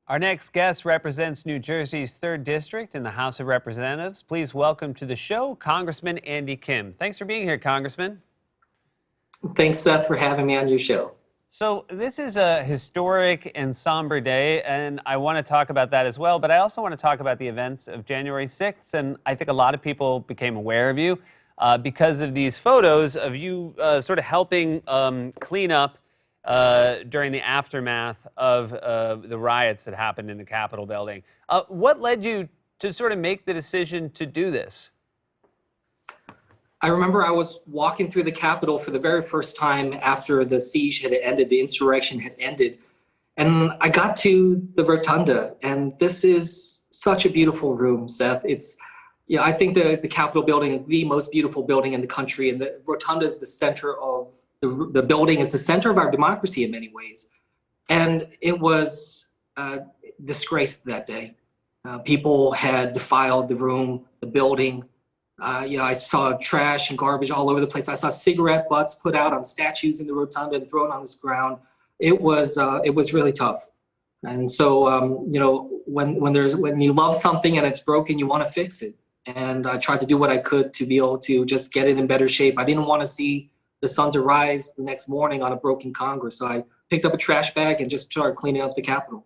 Our next guest represents New Jersey's 3rd District in the House of Representatives. Please welcome to the show, Congressman Andy Kim. Thanks for being here, Congressman. Thanks, Seth, for having me on your show. So this is a historic and somber day, and I want to talk about that as well, but I also want to talk about the events of January 6th, and I think a lot of people became aware of you because of these photos of you sort of helping clean up during the aftermath of the riots that happened in the Capitol building. What led you to sort of make the decision to do this? I remember I was walking through the Capitol for the very first time after the siege had ended, the insurrection had ended. And I got to the rotunda, and this is such a beautiful room, Seth. I think the Capitol building is the most beautiful building in the country, and the rotunda is the center of the building. It's the center of our democracy in many ways. And it was disgraced that day. People had defiled the room, the building. I saw trash and garbage all over the place. I saw cigarette butts put out on statues in the rotunda and thrown on this ground. It was really tough. And so, when you love something and it's broken, you want to fix it. And I tried to do what I could to be able to just get it in better shape. I didn't want to see the sun to rise the next morning on a broken Congress. So I picked up a trash bag and just started cleaning up the Capitol.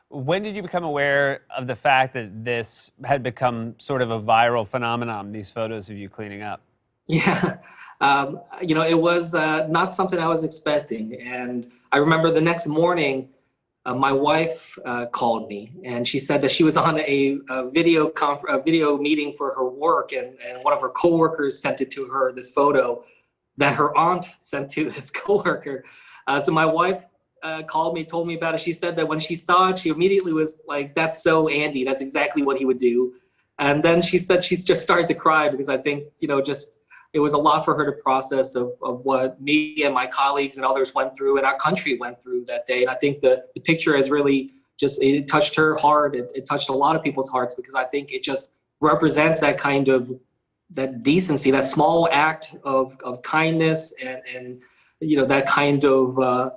When did you become aware of the fact that this had become sort of a viral phenomenon, these photos of you cleaning up? Yeah, it was not something I was expecting. And I remember the next morning, my wife called me, and she said that she was on a video meeting for her work, and one of her coworkers sent it to her, this photo that her aunt sent to this coworker. So my wife called me, told me about it. She said that when she saw it, she immediately was like, "That's so Andy. That's exactly what he would do." And then she said she's just started to cry because I think, it was a lot for her to process of what me and my colleagues and others went through and our country went through that day. And I think the picture has really it touched her heart. It touched a lot of people's hearts because I think it just represents that kind of that decency, that small act of kindness and that kind of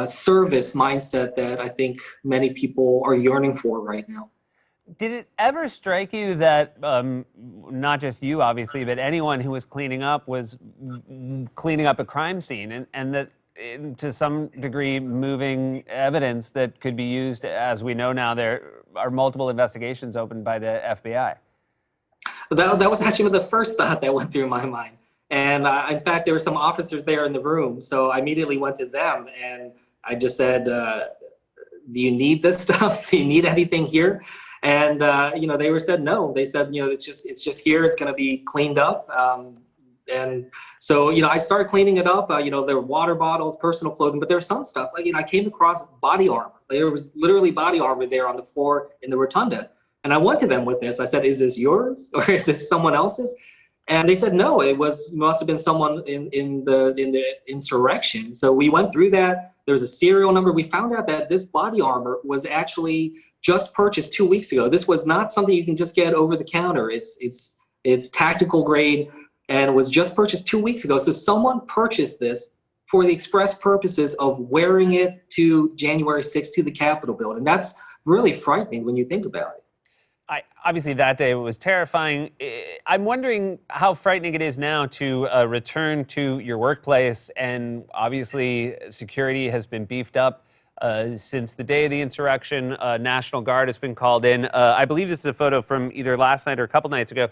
service mindset that I think many people are yearning for right now. Did it ever strike you that not just you, obviously, but anyone who was cleaning up was cleaning up a crime scene and that to some degree moving evidence that could be used, as we know now, there are multiple investigations opened by the FBI? That was actually the first thought that went through my mind. And in fact, there were some officers there in the room. So I immediately went to them and I just said, do you need this stuff? Do you need anything here? And, they said no. They said, it's just here. It's going to be cleaned up. And so, I started cleaning it up. There were water bottles, personal clothing, but there was some stuff. I came across body armor. There was literally body armor there on the floor in the rotunda. And I went to them with this. I said, is this yours or is this someone else's? And they said, no, must have been someone in the insurrection. So we went through that. There was a serial number. We found out that this body armor was actually just purchased 2 weeks ago. This was not something you can just get over the counter. It's tactical grade and was just purchased 2 weeks ago. So someone purchased this for the express purposes of wearing it to January 6th to the Capitol building. That's really frightening when you think about it. Obviously, that day was terrifying. I'm wondering how frightening it is now to return to your workplace. And obviously, security has been beefed up since the day of the insurrection. National Guard has been called in. I believe this is a photo from either last night or a couple nights ago.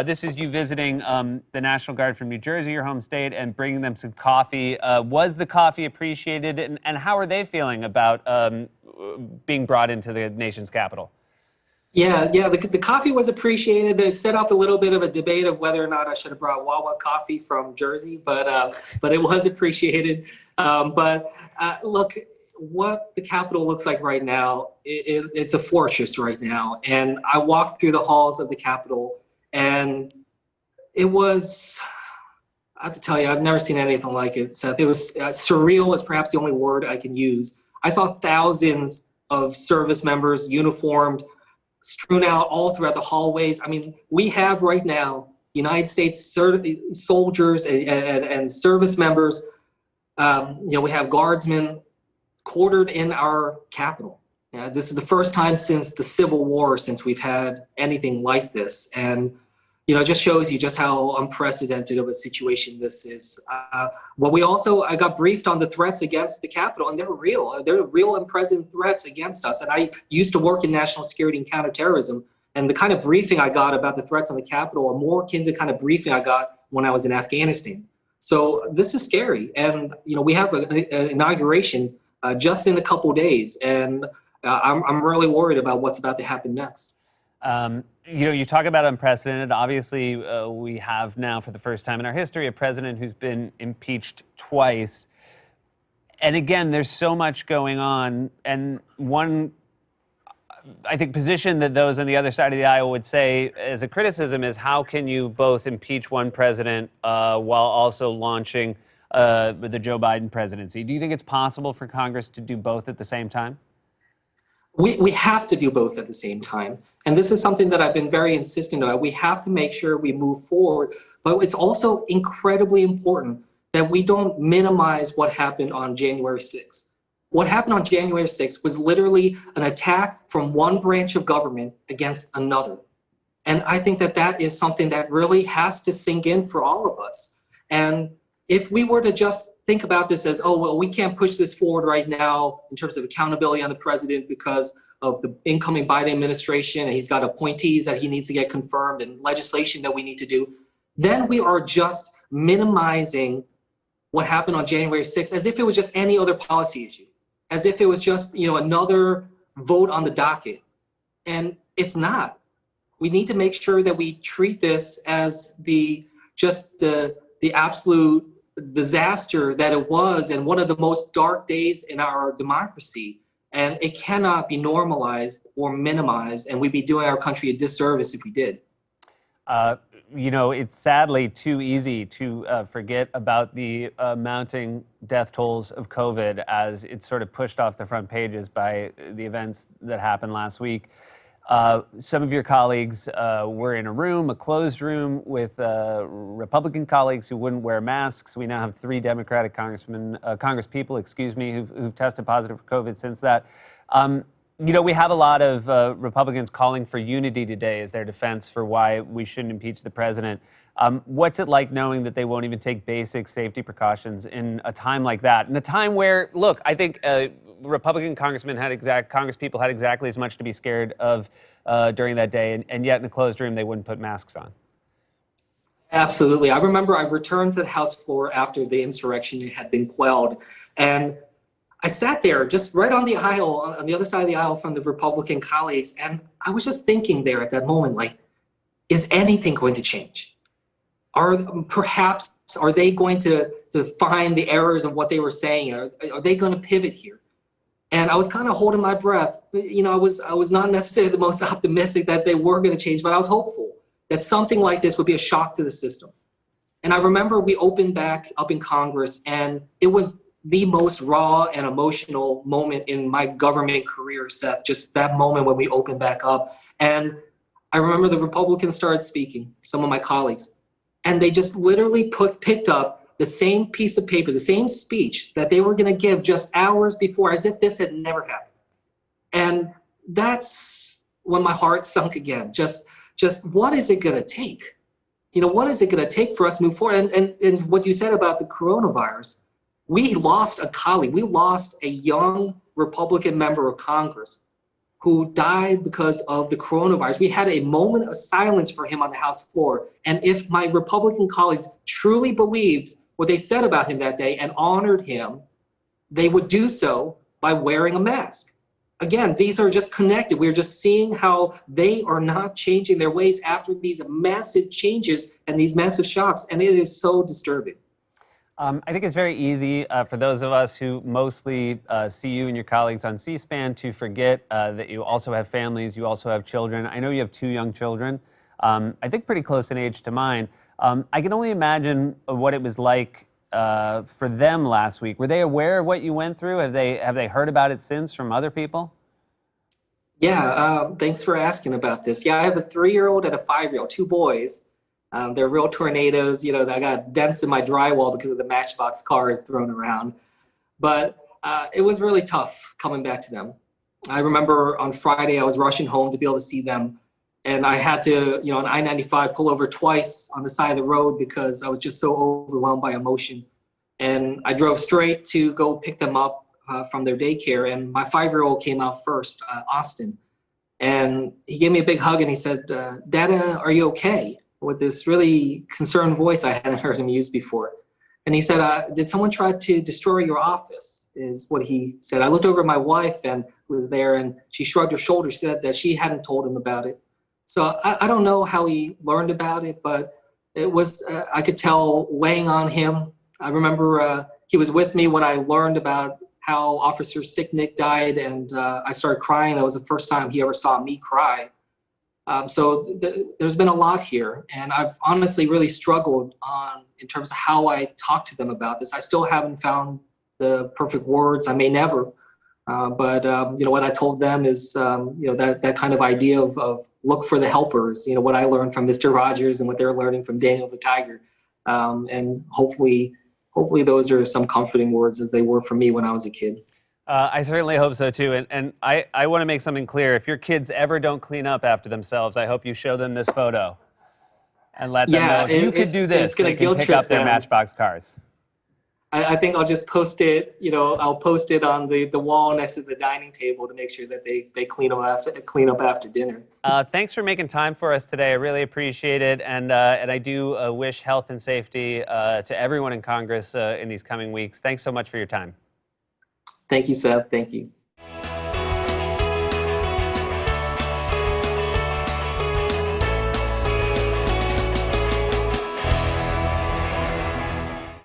This is you visiting the National Guard from New Jersey, your home state, and bringing them some coffee. Was the coffee appreciated? And how are they feeling about being brought into the nation's capital? Yeah, the coffee was appreciated. They set off a little bit of a debate of whether or not I should have brought Wawa coffee from Jersey, but it was appreciated. Look, what the Capitol looks like right now, it's a fortress right now. And I walked through the halls of the Capitol, and it was, I have to tell you, I've never seen anything like it, Seth. It was surreal is perhaps the only word I can use. I saw thousands of service members, uniformed, strewn out all throughout the hallways. I mean, we have right now United States soldiers and service members. We have guardsmen quartered in our Capitol. This is the first time since the Civil War since we've had anything like this. And, it just shows you just how unprecedented of a situation this is. I got briefed on the threats against the Capitol, and they're real. They're real and present threats against us. And I used to work in national security and counterterrorism. And the kind of briefing I got about the threats on the Capitol are more akin to the kind of briefing I got when I was in Afghanistan. So this is scary. And, we have an inauguration just in a couple of days. And I'm really worried about what's about to happen next. You talk about unprecedented. Obviously, we have now, for the first time in our history, a president who's been impeached twice. And again, there's so much going on. And one, I think, position that those on the other side of the aisle would say as a criticism is, how can you both impeach one president while also launching the Joe Biden presidency? Do you think it's possible for Congress to do both at the same time? We have to do both at the same time. And this is something that I've been very insistent about. We have to make sure we move forward. But it's also incredibly important that we don't minimize what happened on January 6th. What happened on January 6th was literally an attack from one branch of government against another. And I think that that is something that really has to sink in for all of us. And if we were to just think about this as, oh, well, we can't push this forward right now in terms of accountability on the president because of the incoming Biden administration, and he's got appointees that he needs to get confirmed and legislation that we need to do, then we are just minimizing what happened on January 6th as if it was just any other policy issue, as if it was just, another vote on the docket. And it's not. We need to make sure that we treat this as the absolute disaster that it was, and one of the most dark days in our democracy. And it cannot be normalized or minimized, and we'd be doing our country a disservice if we did. It's sadly too easy to forget about the mounting death tolls of COVID as it's sort of pushed off the front pages by the events that happened last week. Some of your colleagues were in a closed room with Republican colleagues who wouldn't wear masks. We now have 3 Democratic congresspeople, who've tested positive for COVID since that. We have a lot of Republicans calling for unity today as their defense for why we shouldn't impeach the president. What's it like knowing that they won't even take basic safety precautions in a time like that? In a time where, look, I think Republican congresspeople had exactly as much to be scared of during that day, and yet in a closed room they wouldn't put masks on. Absolutely. I remember I returned to the House floor after the insurrection had been quelled, and I sat there just right on the aisle, on the other side of the aisle from the Republican colleagues, and I was just thinking there at that moment, like, is anything going to change? Are they going to find the errors of what they were saying? Are they going to pivot here? And I was kind of holding my breath. I was not necessarily the most optimistic that they were going to change, but I was hopeful that something like this would be a shock to the system. And I remember we opened back up in Congress, and it was the most raw and emotional moment in my government career, Seth, just that moment when we opened back up. And I remember the Republicans started speaking, some of my colleagues, and they just literally picked up the same piece of paper, the same speech that they were going to give just hours before, as if this had never happened. And that's when my heart sunk again. Just what is it going to take? What is it going to take for us to move forward? And what you said about the coronavirus, we lost a colleague. We lost a young Republican member of Congress who died because of the coronavirus. We had a moment of silence for him on the House floor. And if my Republican colleagues truly believed what they said about him that day and honored him, they would do so by wearing a mask. Again, these are just connected. We're just seeing how they are not changing their ways after these massive changes and these massive shocks, and it is so disturbing. I think it's very easy for those of us who mostly see you and your colleagues on C-SPAN to forget that you also have families, you also have children. I know you have 2 young children, I think pretty close in age to mine. I can only imagine what it was like for them last week. Were they aware of what you went through? Have they heard about it since from other people? Yeah, thanks for asking about this. Yeah, I have a 3-year-old and a 5-year-old, 2 boys. They're real tornadoes. I got dents in my drywall because of the Matchbox cars thrown around. But it was really tough coming back to them. I remember on Friday, I was rushing home to be able to see them. And I had to, on I-95, pull over twice on the side of the road because I was just so overwhelmed by emotion. And I drove straight to go pick them up from their daycare. And my 5-year-old came out first, Austin. And he gave me a big hug and he said, Dada, are you okay? With this really concerned voice I hadn't heard him use before. And he said, did someone try to destroy your office? Is what he said. I looked over at my wife and was there and she shrugged her shoulders, said that she hadn't told him about it. So I don't know how he learned about it, but it was, I could tell, weighing on him. I remember he was with me when I learned about how Officer Sicknick died, and I started crying. That was the first time he ever saw me cry. So there's been a lot here, and I've honestly really struggled in terms of how I talk to them about this. I still haven't found the perfect words. I may never, but what I told them is that kind of idea of look for the helpers. What I learned from Mr. Rogers and what they're learning from Daniel the Tiger, and hopefully those are some comforting words as they were for me when I was a kid. I certainly hope so too. And I want to make something clear. If your kids ever don't clean up after themselves, I hope you show them this photo and let them know if you could do this, it's gonna they can guilt pick trip up their them. Matchbox cars. I think I'll just post it. I'll post it on the wall next to the dining table to make sure that they clean up after dinner. Thanks for making time for us today. I really appreciate it, and I do wish health and safety to everyone in Congress in these coming weeks. Thanks so much for your time. Thank you, Seth. Thank you.